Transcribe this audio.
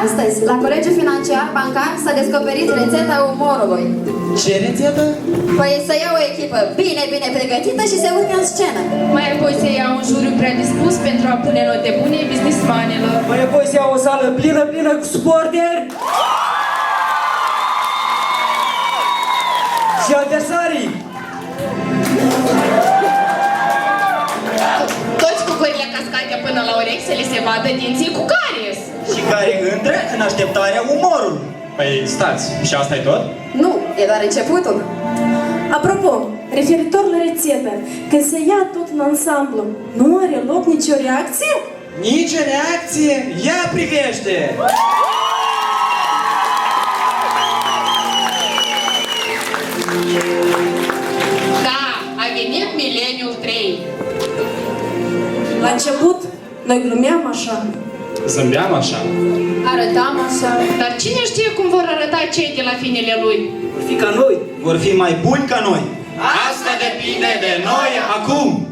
Astăzi, la Colegiul Financiar Bancar s-a descoperit rețeta umorului. Ce rețetă? Păi să ia o echipă bine pregătită și se urcă în scenă. Mai apoi se ia un juriu predispus pentru a pune note bune businessmanilor. Mai apoi se ia o sală plină cu suporteri și adversarii. Toți cu gările cascate până la urechi să le se vadă dinții cu caries. Și care intră în așteptarea umorului. Păi stați, și asta e tot? Nu, e doar începutul. Apropo, referitor la rețetă, când se ia tot în ansamblu, nu are loc nicio reacție? Nici reacție? Ia privește! Da, a venit mileniul 3. La început, noi glumeam așa. Zâmbeam așa. Arătam așa. Dar cine știe cum vor arăta cei de la finele lui? Vor fi ca noi. Vor fi mai buni ca noi. Asta depinde de noi acum!